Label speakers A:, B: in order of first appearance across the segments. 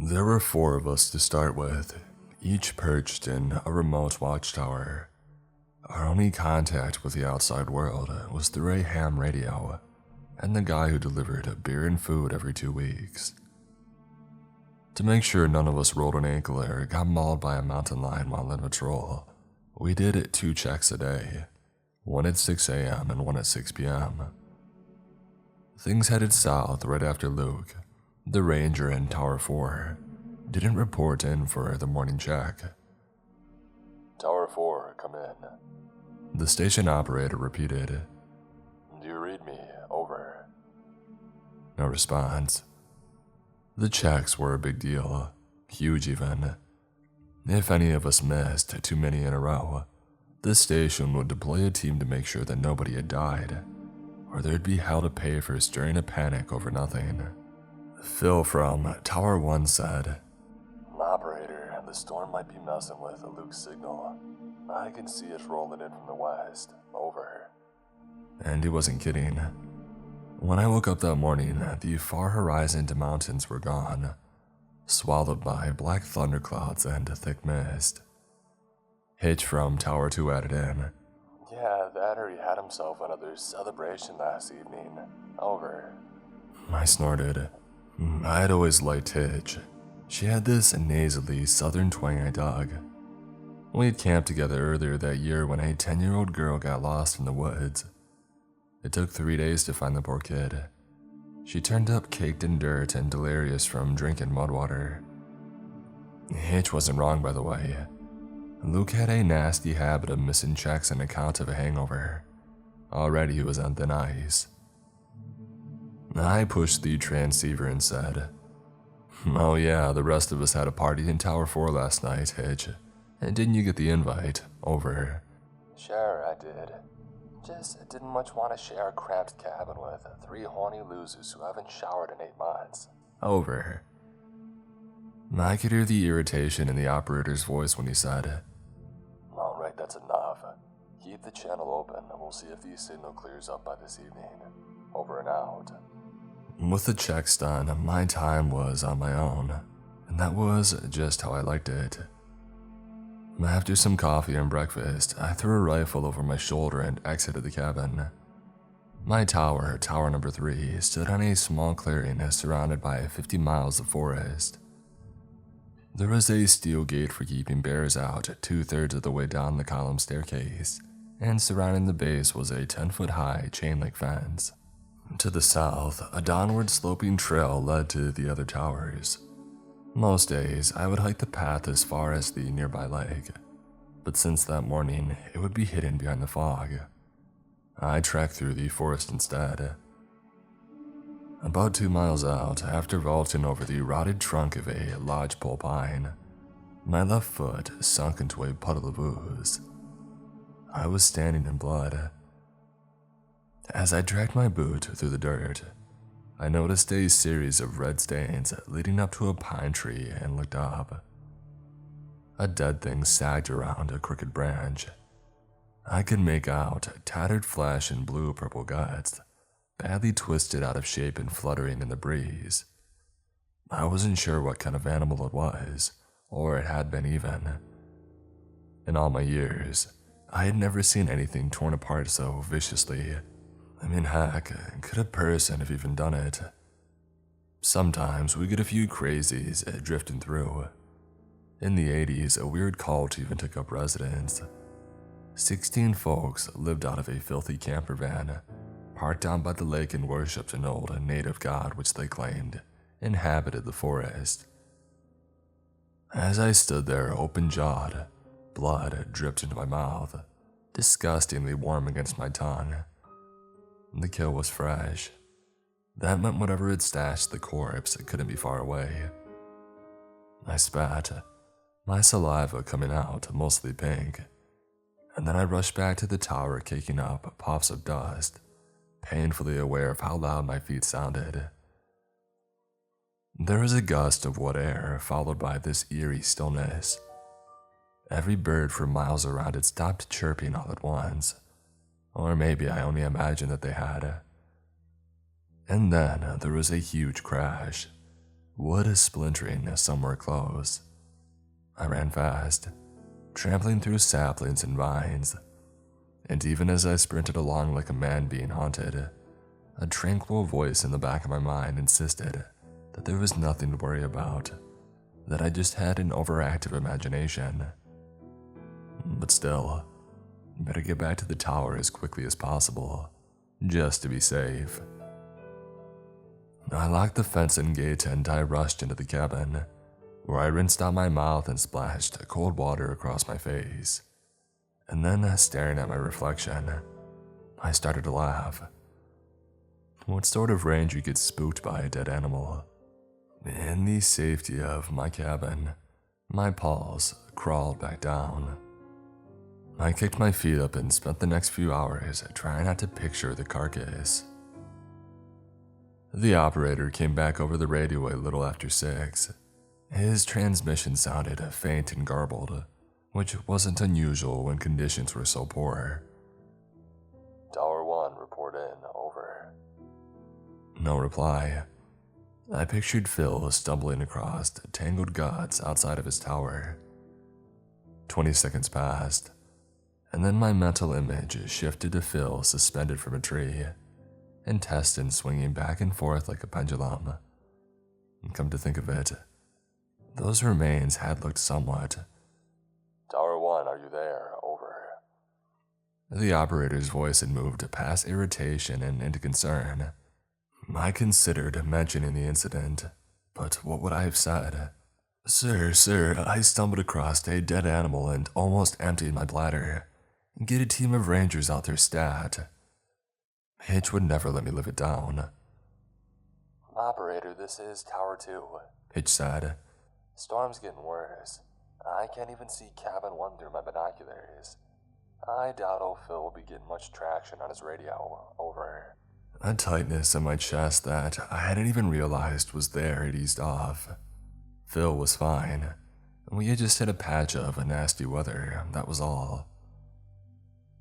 A: There were 4 of us to start with, each perched in a remote watchtower. Our only contact with the outside world was through a ham radio and the guy who delivered beer and food every 2 weeks. To make sure none of us rolled an ankle or got mauled by a mountain lion while in patrol, we did 2 checks a day, one at 6 a.m. and one at 6 p.m. Things headed south right after Luke, the ranger in Tower 4, didn't report in for the morning check. "Tower 4, come in." The station operator repeated. "Do you read me? Over." No response. The checks were a big deal, huge even. If any of us missed too many in a row, the station would deploy a team to make sure that nobody had died, or there'd be hell to pay for stirring a panic over nothing. Phil from Tower 1 said, "Operator, the storm might be messing with Luke's signal. I can see it rolling in from the west. Over." And he wasn't kidding. When I woke up that morning, the far horizon to mountains were gone, swallowed by black thunderclouds and thick mist. Hitch from Tower 2 added in, "Yeah, that or he had himself another celebration last evening. Over." I snorted. I had always liked Hitch. She had this nasally southern twang I dug. We had camped together earlier that year when a 10-year-old girl got lost in the woods. It took 3 days to find the poor kid. She turned up caked in dirt and delirious from drinking mud water. Hitch wasn't wrong, by the way. Luke had a nasty habit of missing checks on account of a hangover. Already he was on thin ice. I pushed the transceiver and said, "Oh yeah, the rest of us had a party in Tower 4 last night, Hitch. And didn't you get the invite? Over." "Sure, I did. Just didn't much want to share a cramped cabin with 3 horny losers who haven't showered in 8 months. Over." I could hear the irritation in the operator's voice when he said, "Alright, that's enough. Keep the channel open and we'll see if the signal clears up by this evening. Over and out." With the checks done, my time was on my own, and that was just how I liked it. After some coffee and breakfast, I threw a rifle over my shoulder and exited the cabin. My tower, Tower number 3, stood on a small clearing surrounded by 50 miles of forest. There was a steel gate for keeping bears out 2/3 of the way down the column staircase, and surrounding the base was a 10-foot-high chain-link fence. To the south, a downward sloping trail led to the other towers. Most days, I would hike the path as far as the nearby lake, but since that morning, it would be hidden behind the fog. I trekked through the forest instead. About 2 miles out, after vaulting over the rotted trunk of a lodgepole pine, my left foot sunk into a puddle of ooze. I was standing in blood. As I dragged my boot through the dirt, I noticed a series of red stains leading up to a pine tree and looked up. A dead thing sagged around a crooked branch. I could make out tattered flesh and blue-purple guts, badly twisted out of shape and fluttering in the breeze. I wasn't sure what kind of animal it was, or it had been even. In all my years, I had never seen anything torn apart so viciously. I mean, heck, could a person have even done it? Sometimes we get a few crazies drifting through. In the 80s, a weird cult even took up residence. 16 folks lived out of a filthy camper van, parked down by the lake and worshipped an old native god which they claimed inhabited the forest. As I stood there open-jawed, blood dripped into my mouth, disgustingly warm against my tongue. The kill was fresh. That meant whatever had stashed the corpse couldn't be far away. I spat, my saliva coming out mostly pink, and then I rushed back to the tower, kicking up puffs of dust, painfully aware of how loud my feet sounded. There was a gust of wet air, followed by this eerie stillness. Every bird for miles around it stopped chirping all at once. Or maybe I only imagined that they had. And then there was a huge crash. wood splintering somewhere close. I ran fast, trampling through saplings and vines, and even as I sprinted along like a man being haunted, a tranquil voice in the back of my mind insisted that there was nothing to worry about, that I just had an overactive imagination. But still, better get back to the tower as quickly as possible, just to be safe. I locked the fence and gate and I rushed into the cabin, where I rinsed out my mouth and splashed cold water across my face. And then, staring at my reflection, I started to laugh. What sort of ranger gets spooked by a dead animal? In the safety of my cabin, my paws crawled back down. I kicked my feet up and spent the next few hours trying not to picture the carcass. The operator came back over the radio a little after 6. His transmission sounded faint and garbled, which wasn't unusual when conditions were so poor. Tower 1, report in, over. No reply. I pictured Phil stumbling across tangled guts outside of his tower. 20 seconds passed, and then my mental image shifted to Phil suspended from a tree, intestines swinging back and forth like a pendulum. Come to think of it, those remains had looked somewhat. Tower 1, are you there? Over. The operator's voice had moved past irritation and into concern. I considered mentioning the incident, but what would I have said? Sir, I stumbled across a dead animal and almost emptied my bladder. Get a team of rangers out there stat. Hitch would never let me live it down. Operator, this is Tower 2, Hitch said. Storm's getting worse. I can't even see Cabin 1 through my binoculars. I doubt old Phil will be getting much traction on his radio, over. A tightness in my chest that I hadn't even realized was there had eased off. Phil was fine. We had just hit a patch of nasty weather, that was all.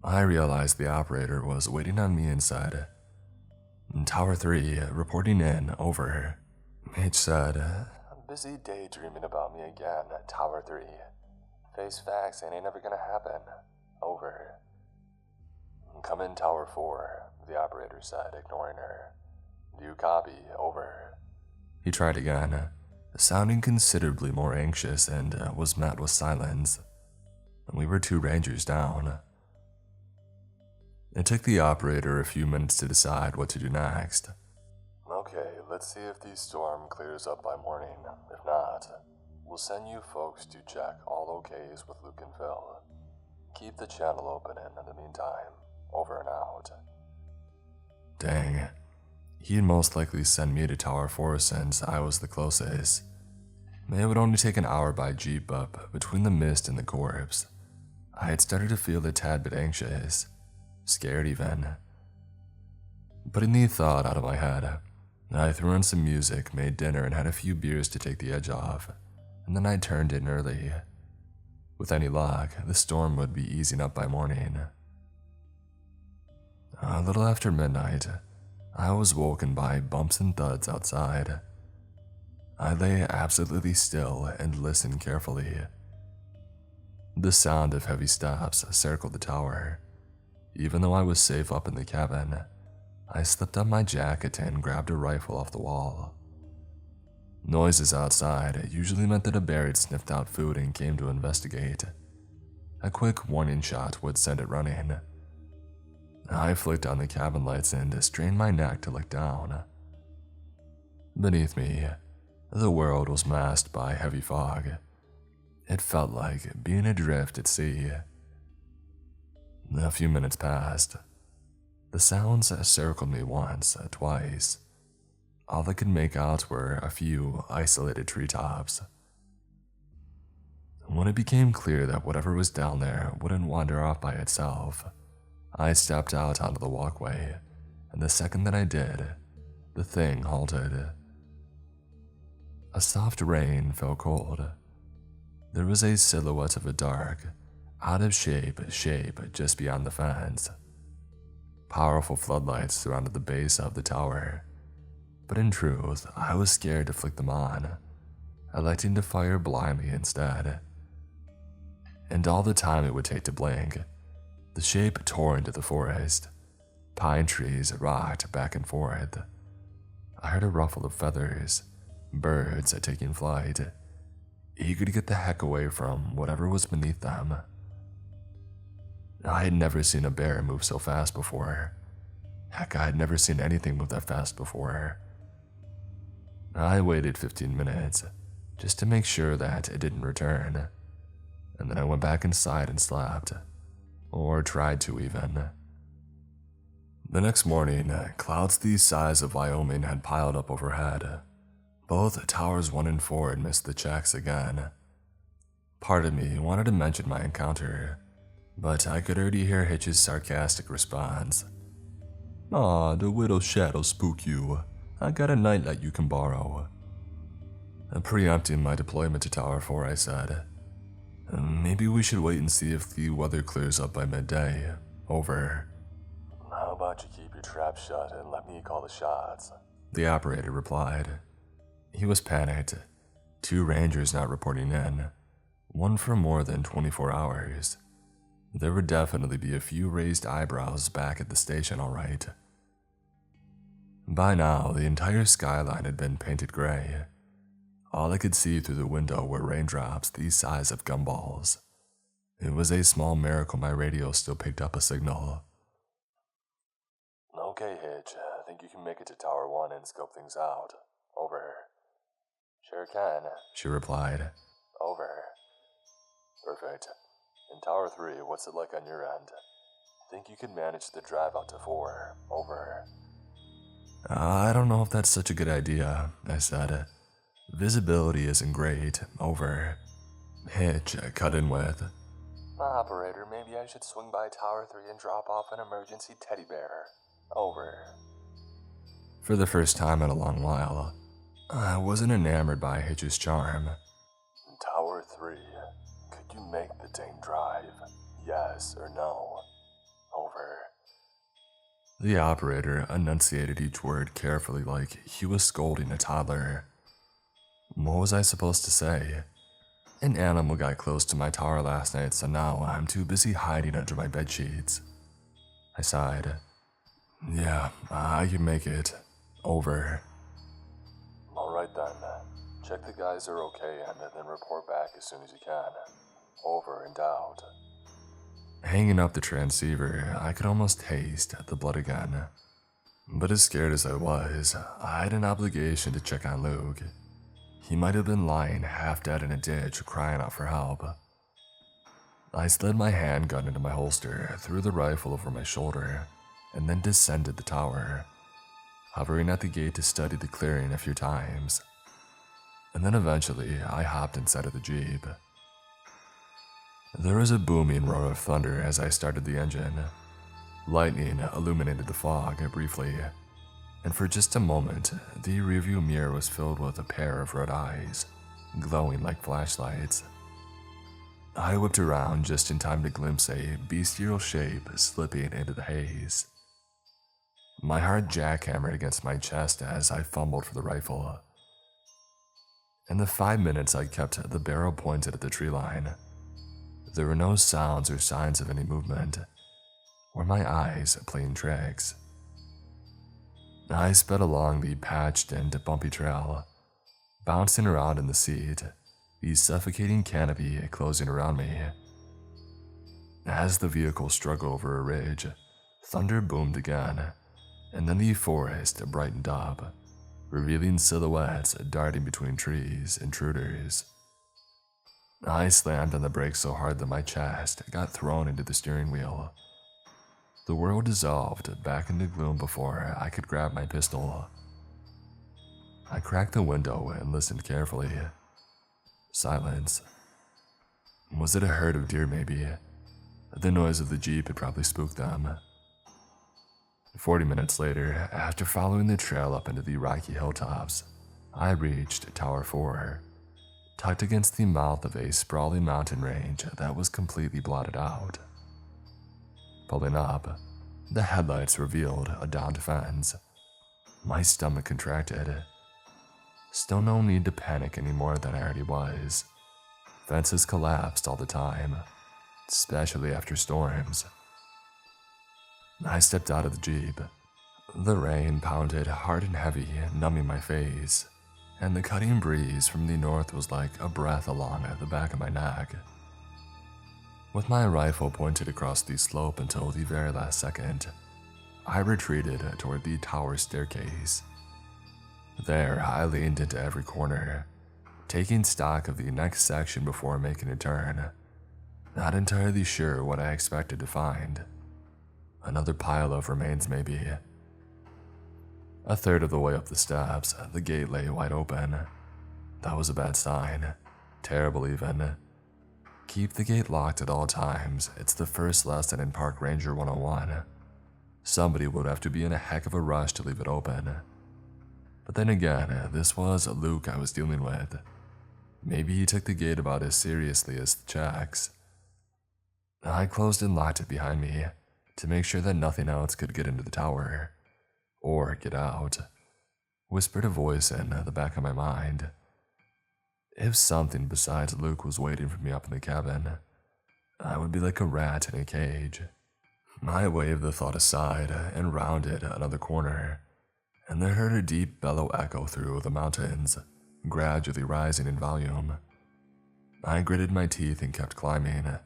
A: I realized the operator was waiting on me inside. Tower 3, reporting in, over. Hitch said, I'm busy daydreaming about me again, Tower 3. Face facts and ain't never gonna happen, over. Come in, Tower 4, the operator said, ignoring her. Do you copy, over? He tried again, sounding considerably more anxious, and was met with silence. We were 2 rangers down. It took the operator a few minutes to decide what to do next. Okay, let's see if the storm clears up by morning. If not, we'll send you folks to check all okays with Luke and Phil. Keep the channel open in the meantime. Over and out. Dang. He'd most likely send me to Tower 4 since I was the closest. It would only take an hour by jeep, but between the mist and the corpse, I had started to feel a tad bit anxious. Scared even. Putting the thought out of my head, I threw on some music, made dinner, and had a few beers to take the edge off, and then I turned in early. With any luck, the storm would be easing up by morning. A little after midnight, I was woken by bumps and thuds outside. I lay absolutely still and listened carefully. The sound of heavy steps circled the tower. Even though I was safe up in the cabin, I slipped on my jacket and grabbed a rifle off the wall. Noises outside usually meant that a bear had sniffed out food and came to investigate. A quick warning shot would send it running. I flicked on the cabin lights and strained my neck to look down. Beneath me, the world was masked by heavy fog. It felt like being adrift at sea. A few minutes passed. The sounds circled me once, twice. All I could make out were a few isolated treetops. When it became clear that whatever was down there wouldn't wander off by itself, I stepped out onto the walkway, and the second that I did, the thing halted. A soft rain fell cold. There was a silhouette of a dark, out-of-shape shape just beyond the fence. Powerful floodlights surrounded the base of the tower, but in truth, I was scared to flick them on, electing to fire blindly instead. And all the time it would take to blink, the shape tore into the forest. Pine trees rocked back and forth. I heard a ruffle of feathers, birds taking flight, eager to get the heck away from whatever was beneath them. I had never seen a bear move so fast before. Heck, I had never seen anything move that fast before. I waited 15 minutes, just to make sure that it didn't return, and then I went back inside and slept, or tried to even. The next morning, clouds the size of Wyoming had piled up overhead. Both towers 1 and 4 had missed the checks again. Part of me wanted to mention my encounter, but I could already hear Hitch's sarcastic response. "Aw, the widow's shadow spook you. I got a nightlight you can borrow." Preempting my deployment to Tower 4, I said, "Maybe we should wait and see if the weather clears up by midday. Over." "How about you keep your trap shut and let me call the shots?" the operator replied. He was panicked. 2 rangers not reporting in, 1 for more than 24 hours. There would definitely be a few raised eyebrows back at the station, all right. By now, the entire skyline had been painted gray. All I could see through the window were raindrops the size of gumballs. It was a small miracle my radio still picked up a signal. "Okay, Hitch, I think you can make it to Tower 1 and scope things out. Over." "Sure can," she replied. "Over." "Perfect. In Tower 3, what's it like on your end? Think you can manage the drive out to 4? Over." "I don't know if that's such a good idea," I said. "Visibility isn't great. Over." Hitch cut in with, "Operator, maybe I should swing by Tower 3 and drop off an emergency teddy bear. Over." For the first time in a long while, I wasn't enamored by Hitch's charm. "Tower 3, could you make the dang drive? Yes or no? Over." The operator enunciated each word carefully like he was scolding a toddler. What was I supposed to say? An animal got close to my tower last night, so now I'm too busy hiding under my bedsheets. I sighed. "Yeah, I can make it. Over." "Alright then. Check the guys are okay and then report back as soon as you can. Over and out." Hanging up the transceiver, I could almost taste the blood again. But as scared as I was, I had an obligation to check on Luke. He might have been lying half dead in a ditch crying out for help. I slid my handgun into my holster, threw the rifle over my shoulder, and then descended the tower, hovering at the gate to study the clearing a few times. And then eventually, I hopped inside of the Jeep. There was a booming roar of thunder as I started the engine. Lightning illuminated the fog briefly, and for just a moment, the rearview mirror was filled with a pair of red eyes, glowing like flashlights. I whipped around just in time to glimpse a bestial shape slipping into the haze. My heart jackhammered against my chest as I fumbled for the rifle. In the 5 minutes I kept the barrel pointed at the tree line, there were no sounds or signs of any movement, or my eyes playing tricks. I sped along the patched and bumpy trail, bouncing around in the seat, the suffocating canopy closing around me. As the vehicle struggled over a ridge, thunder boomed again, and then the forest brightened up, revealing silhouettes darting between trees, intruders. I slammed on the brakes so hard that my chest got thrown into the steering wheel. The world dissolved back into gloom before I could grab my pistol. I cracked the window and listened carefully. Silence. Was it a herd of deer maybe? The noise of the Jeep had probably spooked them. 40 minutes later, after following the trail up into the rocky hilltops, I reached Tower 4, tucked against the mouth of a sprawling mountain range that was completely blotted out. Pulling up, the headlights revealed a downed fence. My stomach contracted. Still no need to panic any more than I already was. Fences collapsed all the time, especially after storms. I stepped out of the Jeep. The rain pounded hard and heavy, numbing my face, and the cutting breeze from the north was like a breath along the back of my neck. With my rifle pointed across the slope until the very last second, I retreated toward the tower staircase. There, I leaned into every corner, taking stock of the next section before making a turn, not entirely sure what I expected to find. Another pile of remains, maybe. A third of the way up the steps, the gate lay wide open. That was a bad sign. Terrible, even. Keep the gate locked at all times. It's the first lesson in Park Ranger 101. Somebody would have to be in a heck of a rush to leave it open. But then again, this was Luke I was dealing with. Maybe he took the gate about as seriously as the checks. I closed and locked it behind me to make sure that nothing else could get into the tower. Or get out, whispered a voice in the back of my mind. If something besides Luke was waiting for me up in the cabin, I would be like a rat in a cage. I waved the thought aside and rounded another corner, and then heard a deep bellow echo through the mountains, gradually rising in volume. I gritted my teeth and kept climbing.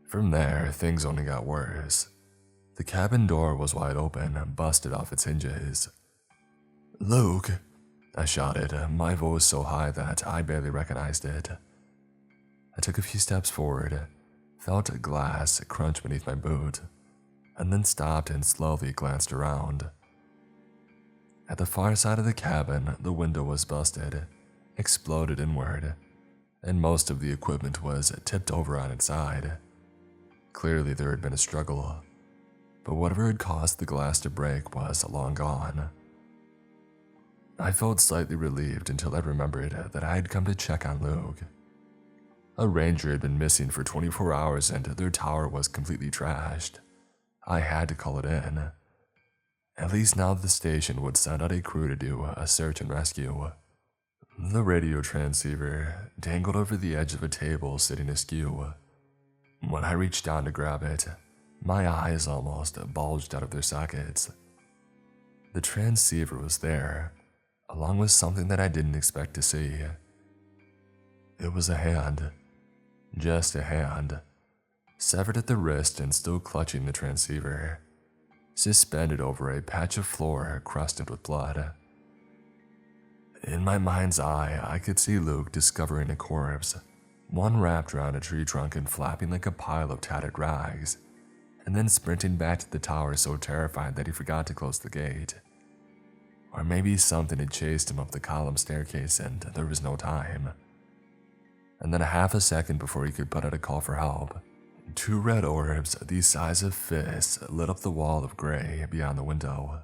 A: From there, things only got worse. The cabin door was wide open, busted off its hinges. "Luke!" I shouted, my voice so high that I barely recognized it. I took a few steps forward, felt a glass crunch beneath my boot, and then stopped and slowly glanced around. At the far side of the cabin, the window was busted, exploded inward, and most of the equipment was tipped over on its side. Clearly there had been a struggle, but whatever had caused the glass to break was long gone. I felt slightly relieved until I remembered that I had come to check on Luke. A ranger had been missing for 24 hours and their tower was completely trashed. I had to call it in. At least now the station would send out a crew to do a search and rescue. The radio transceiver dangled over the edge of a table sitting askew. When I reached down to grab it, my eyes almost bulged out of their sockets. The transceiver was there, along with something that I didn't expect to see. It was a hand. Just a hand. Severed at the wrist and still clutching the transceiver. Suspended over a patch of floor crusted with blood. In my mind's eye, I could see Luke discovering a corpse, one wrapped around a tree trunk and flapping like a pile of tattered rags, and then sprinting back to the tower so terrified that he forgot to close the gate. Or maybe something had chased him up the column staircase and there was no time. And then a half a second before he could put out a call for help, two red orbs the size of fists lit up the wall of gray beyond the window.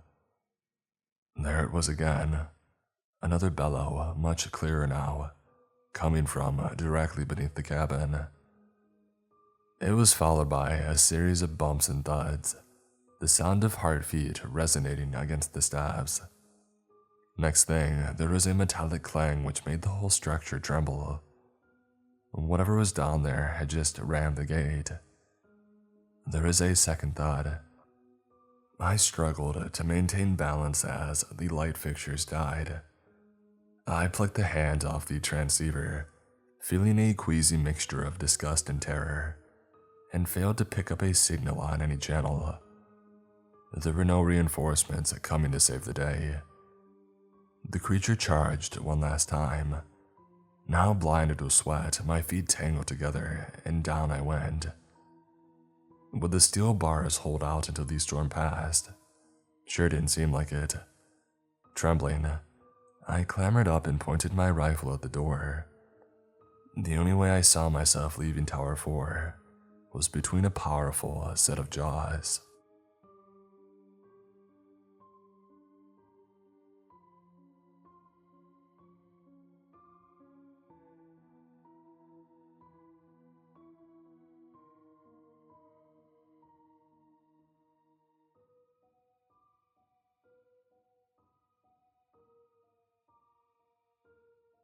A: There it was again. Another bellow, much clearer now, coming from directly beneath the cabin. It was followed by a series of bumps and thuds, the sound of heartbeat resonating against the stabs. Next thing, there was a metallic clang which made the whole structure tremble. Whatever was down there had just rammed the gate. There was a second thud. I struggled to maintain balance as the light fixtures died. I plucked the hand off the transceiver, feeling a queasy mixture of disgust and terror, and failed to pick up a signal on any channel. There were no reinforcements coming to save the day. The creature charged one last time. Now blinded with sweat, my feet tangled together, and down I went. Would the steel bars hold out until the storm passed? Sure didn't seem like it. Trembling, I clambered up and pointed my rifle at the door. The only way I saw myself leaving Tower 4 was between a powerful set of jaws.